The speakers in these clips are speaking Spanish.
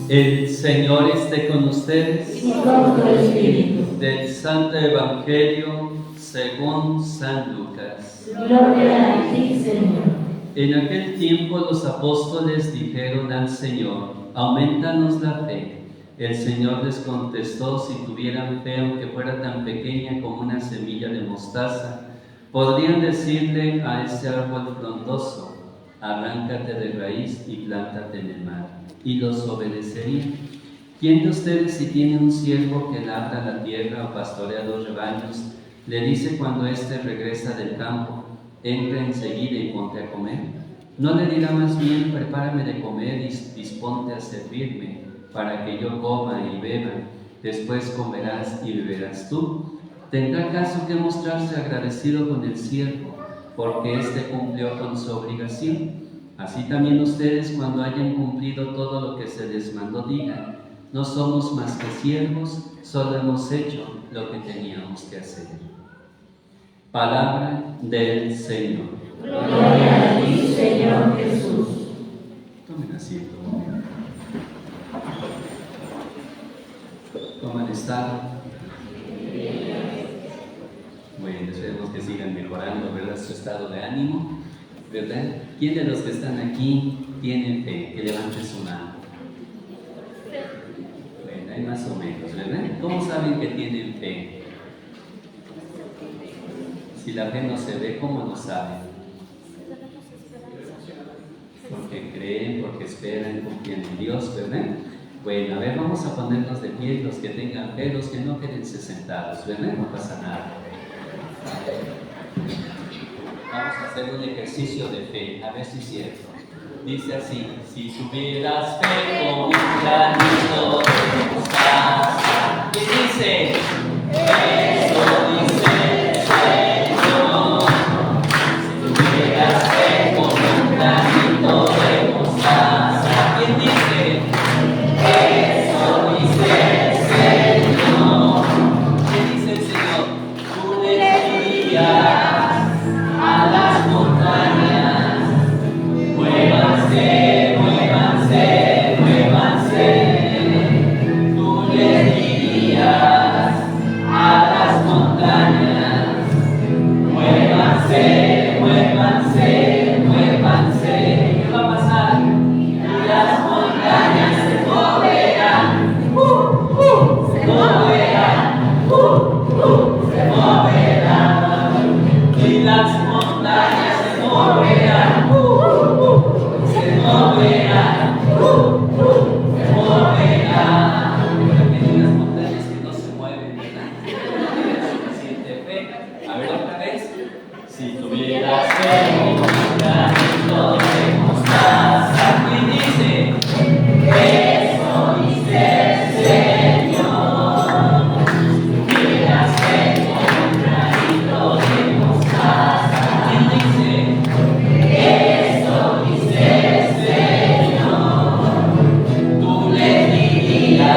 El Señor esté con ustedes. Y con tu espíritu. Del Santo Evangelio según San Lucas. Gloria a ti, Señor. En aquel tiempo los apóstoles dijeron al Señor: aumentanos la fe. El Señor les contestó: si tuvieran fe, aunque fuera tan pequeña como una semilla de mostaza, podrían decirle a este árbol frondoso: arráncate de raíz y plántate en el mar, y los obedecerían. ¿Quién de ustedes, si tiene un siervo que labra la tierra o pastorea los rebaños, le dice cuando éste regresa del campo: entra enseguida y ponte a comer? ¿No le dirá más bien: prepárame de comer y disponte a servirme, para que yo coma y beba, después comerás y beberás tú? ¿Tendrá caso que mostrarse agradecido con el siervo, porque éste cumplió con su obligación? Así también ustedes, cuando hayan cumplido todo lo que se les mandó, digan: no somos más que siervos, solo hemos hecho lo que teníamos que hacer. Palabra del Señor. Gloria a ti, Señor Jesús. Tomen asiento. ¿Cómo han estado? Bueno, esperemos que sigan mejorando, ¿verdad?, su estado de ánimo, ¿verdad? ¿Quién de los que están aquí tiene fe? Que levante su mano. Bueno, hay más o menos, ¿verdad? ¿Cómo saben que tienen fe? Si la fe no se ve, ¿cómo lo saben? Porque creen, porque esperan, confían en Dios, ¿verdad? Bueno, a ver, vamos a ponernos de pie, los que tengan fe, los que no, quédense sentados, ¿verdad? No pasa nada. Vamos a hacer un ejercicio de fe, a ver si es cierto. Dice así: si tuvieras fe como un granito de mostaza. ¿Qué dice? Eso dice el Señor. Si tuvieras fe como un granito de mostaza. ¿Quién dice? Eso dice el Señor. ¿Qué dice el Señor? Tú le dirías a las montañas: muévanse, muévanse, muévanse. Tú le dirías a las montañas: muévanse, muévanse, muévanse. ¿Qué va a pasar? Y las montañas se moverán, se moverán, se moverán. Y las montañas se moverán, se moverán, se moverán. Porque las montañas que no se mueven, ¿verdad? No tienen suficiente fe. A ver, otra vez. Si tuvieras fe como un granito de mostaza. ¿Quién dice? Eso dice el Señor. Si tuvieras fe como un granito de mostaza. ¿Quién dice? Eso dice el Señor. Tú le dirías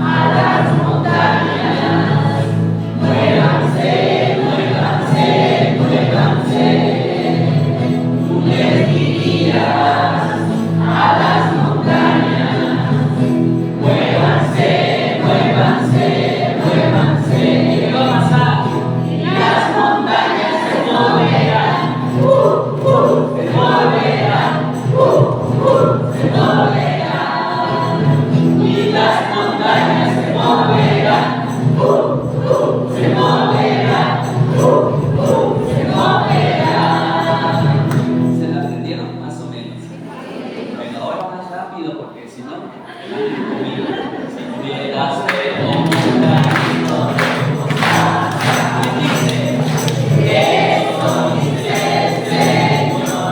a las montañas: muévanse, muévanse, muévanse. Tú le dirías a las montañas: muévanse, muévanse, muévanse. ¿Qué va a pasar? Y las montañas se moverán, se moverán, se moverán. Y las montañas se moverán, se moverán, se moverán. ¿Se la aprendieron más o menos? Bueno, ahora más rápido, porque si no, si tuvieras fe como un granito de mostaza. ¿Qué dice? Eso dice el Señor.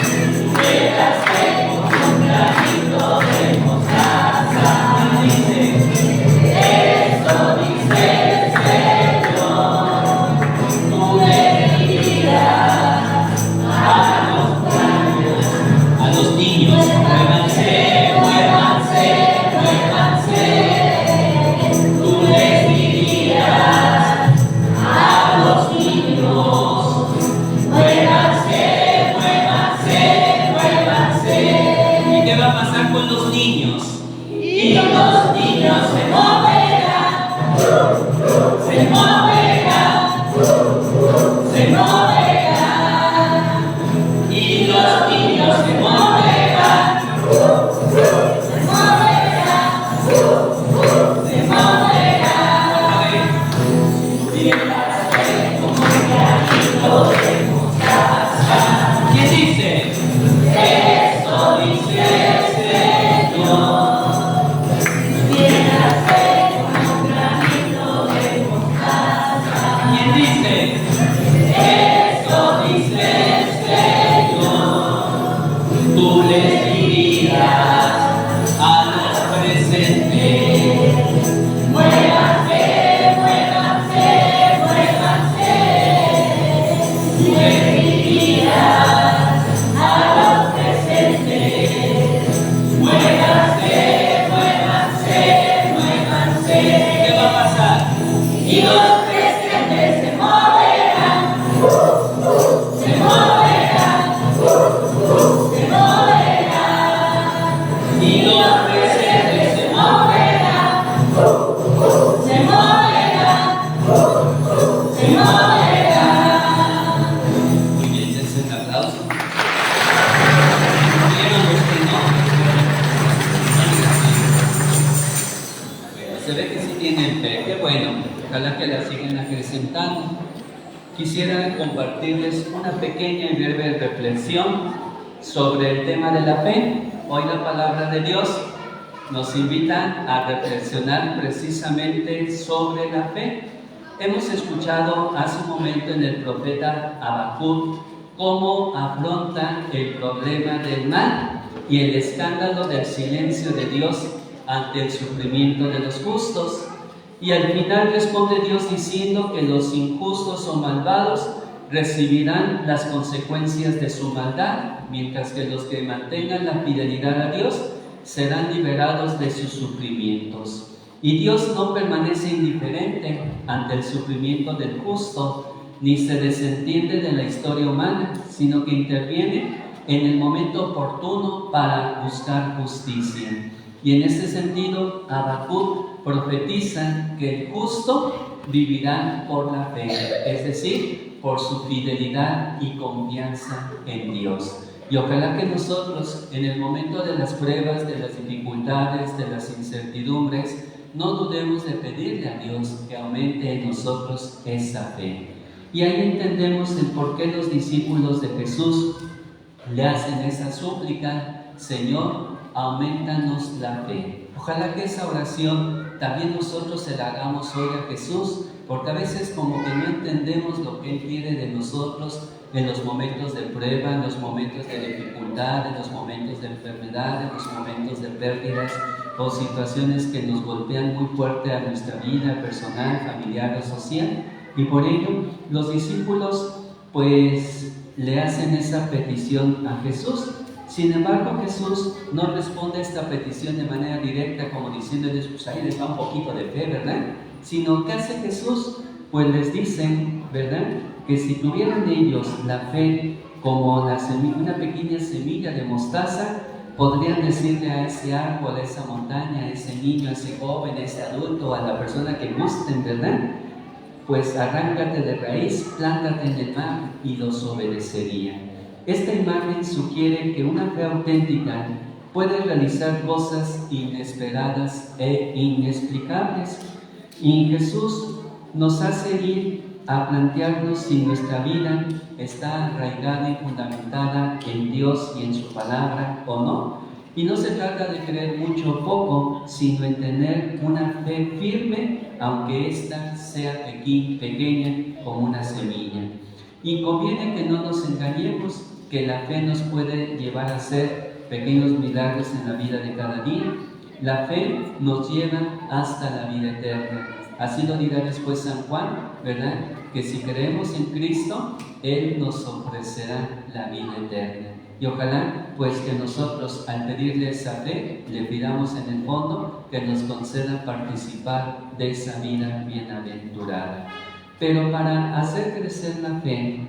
Si tuvieras fe como un granito de mostaza. ¿Qué dice? Eso dice el Señor. Tú le dirías a los niños: muévanse, muévanse, muévanse. va a pasar con los niños? Y los niños se moverán, se moverán, se moverán. Y los niños se moverán, Se moverán, se moverán. otra vez. ¿Quién dice? Esto dice el Señor. Viene a ser como un granito de mostaza. ¿Quién dice? Esto dice el Señor. Tú les dirás a los presentes. Muévanse, muévanse, muévanse. Les dirás a los presentes. Muévanse, muévanse, muévanse. ¿Qué va a pasar? Y los presentes se moverán, se moverán, se moverán. Y los presentes se Moverán, se moverán, se moverán. Muy bien, dense un aplauso. ¿Vieron los que no? Bueno, se ve que sí tienen fe. Qué bueno. Ojalá que la sigan acrecentando. Quisiera compartirles una pequeña y breve reflexión sobre el tema de la fe. Hoy la palabra de Dios nos invita a reflexionar precisamente sobre la fe. Hemos escuchado hace un momento en el profeta Habacuc cómo afronta el problema del mal y el escándalo del silencio de Dios ante el sufrimiento de los justos. Y al final responde Dios diciendo que los injustos o malvados recibirán las consecuencias de su maldad, mientras que los que mantengan la fidelidad a Dios serán liberados de sus sufrimientos. Y Dios no permanece indiferente ante el sufrimiento del justo, ni se desentiende de la historia humana, sino que interviene en el momento oportuno para buscar justicia. Y en ese sentido, Habacuc profetiza que el justo vivirá por la fe, es decir, por su fidelidad y confianza en Dios. Y ojalá que nosotros, en el momento de las pruebas, de las dificultades, de las incertidumbres, no dudemos de pedirle a Dios que aumente en nosotros esa fe. Y ahí entendemos el por qué los discípulos de Jesús le hacen esa súplica: Señor, aumentanos la fe. Ojalá que esa oración también nosotros se la hagamos hoy a Jesús, porque a veces como que no entendemos lo que Él quiere de nosotros en los momentos de prueba, en los momentos de dificultad, en los momentos de enfermedad, en los momentos de pérdidas o situaciones que nos golpean muy fuerte a nuestra vida personal, familiar o social. Y por ello los discípulos pues le hacen esa petición a Jesús. Sin embargo, Jesús no responde a esta petición de manera directa, como diciéndoles, pues ahí les va un poquito de fe, ¿verdad? Sino que hace Jesús, pues les dicen, ¿verdad?, que si tuvieran ellos la fe como una pequeña semilla de mostaza, podrían decirle a ese árbol, a esa montaña, a ese niño, a ese joven, a ese adulto, a la persona que gusten, ¿verdad?, pues arráncate de raíz, plántate en el mar, y los obedecería. Esta imagen sugiere que una fe auténtica puede realizar cosas inesperadas e inexplicables. Y Jesús nos hace ir a plantearnos si nuestra vida está arraigada y fundamentada en Dios y en su palabra o no. Y no se trata de creer mucho o poco, sino en tener una fe firme, aunque ésta sea pequeña como una semilla. Y conviene que no nos engañemos, que la fe nos puede llevar a hacer pequeños milagros en la vida de cada día. La fe nos lleva hasta la vida eterna. Así lo dirá después San Juan, ¿verdad?, que si creemos en Cristo, Él nos ofrecerá la vida eterna. Y ojalá pues que nosotros, al pedirle esa fe, le pidamos en el fondo que nos conceda participar de esa vida bienaventurada. Pero para hacer crecer la fe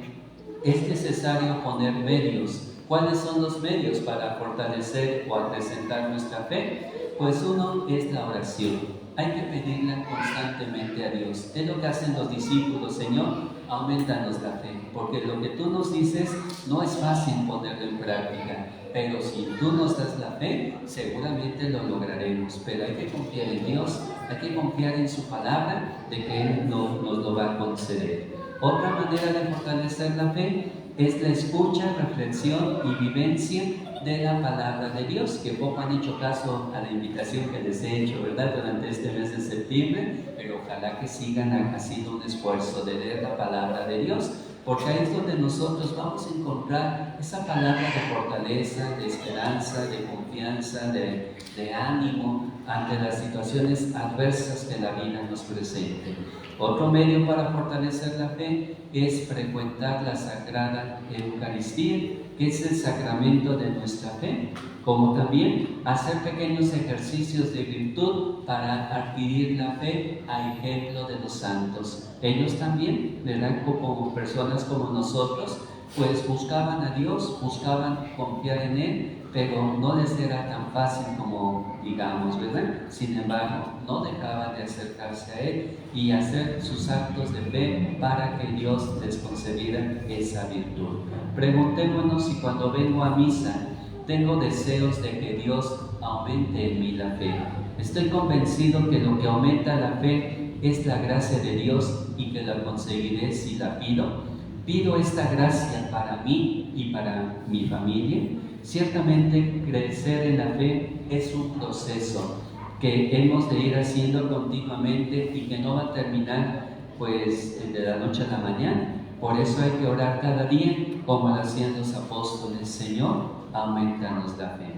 es necesario poner medios. ¿Cuáles son los medios para fortalecer o acrecentar nuestra fe? Pues uno es la oración. Hay que pedirla constantemente a Dios. Es lo que hacen los discípulos: Señor, aumentanos la fe, porque lo que tú nos dices no es fácil ponerlo en práctica, pero si tú nos das la fe, seguramente lo lograremos. Pero hay que confiar en Dios, hay que confiar en su palabra, de que Él nos lo va a conceder. Otra manera de fortalecer la fe es la escucha, reflexión y vivencia de la palabra de Dios, que poco han hecho caso a la invitación que les he hecho, ¿verdad?, durante este mes de septiembre, pero ojalá que sigan haciendo un esfuerzo de leer la palabra de Dios, porque ahí es donde nosotros vamos a encontrar esa palabra de fortaleza, de esperanza, de confianza, de ánimo ante las situaciones adversas que la vida nos presente. Otro medio para fortalecer la fe es frecuentar la Sagrada Eucaristía, que es el sacramento de nuestra fe, como también hacer pequeños ejercicios de virtud para adquirir la fe a ejemplo de los santos. Ellos también, ¿verdad?, como personas como nosotros, pues buscaban a Dios, buscaban confiar en Él, pero no les era tan fácil como digamos, ¿verdad? Sin embargo, no dejaban de acercarse a Él y hacer sus actos de fe para que Dios les concediera esa virtud. Preguntémonos si cuando vengo a misa tengo deseos de que Dios aumente en mí la fe. Estoy convencido que lo que aumenta la fe es la gracia de Dios y que la conseguiré si la pido. Pido esta gracia para mí y para mi familia. Ciertamente crecer en la fe es un proceso que hemos de ir haciendo continuamente y que no va a terminar pues de la noche a la mañana. Por eso hay que orar cada día como lo hacían los apóstoles: Señor, aumentanos la fe.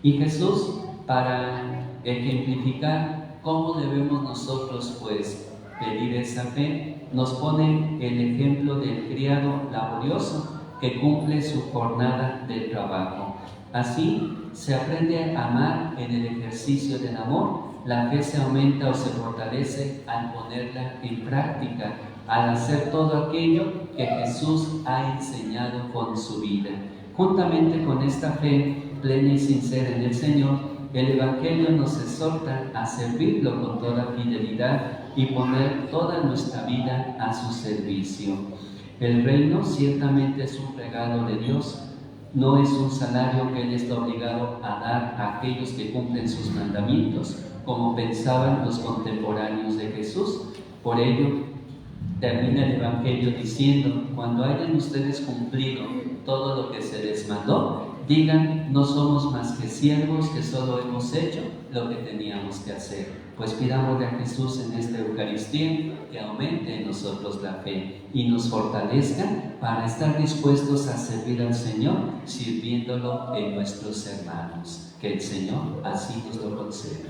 Y Jesús, para ejemplificar cómo debemos nosotros pues pedir esa fe, nos pone el ejemplo del criado laborioso que cumple su jornada de trabajo. Así se aprende a amar en el ejercicio del amor. La fe se aumenta o se fortalece al ponerla en práctica, al hacer todo aquello que Jesús ha enseñado con su vida. Juntamente con esta fe plena y sincera en el Señor, el Evangelio nos exhorta a servirlo con toda fidelidad y poner toda nuestra vida a su servicio. El reino ciertamente es un regalo de Dios, no es un salario que Él está obligado a dar a aquellos que cumplen sus mandamientos, como pensaban los contemporáneos de Jesús. Por ello, termina el Evangelio diciendo: cuando hayan ustedes cumplido todo lo que se les mandó, digan: no somos más que siervos que solo hemos hecho lo que teníamos que hacer. Pues pidámosle a Jesús en esta Eucaristía que aumente en nosotros la fe y nos fortalezca para estar dispuestos a servir al Señor, sirviéndolo en nuestros hermanos. Que el Señor así nos lo conceda.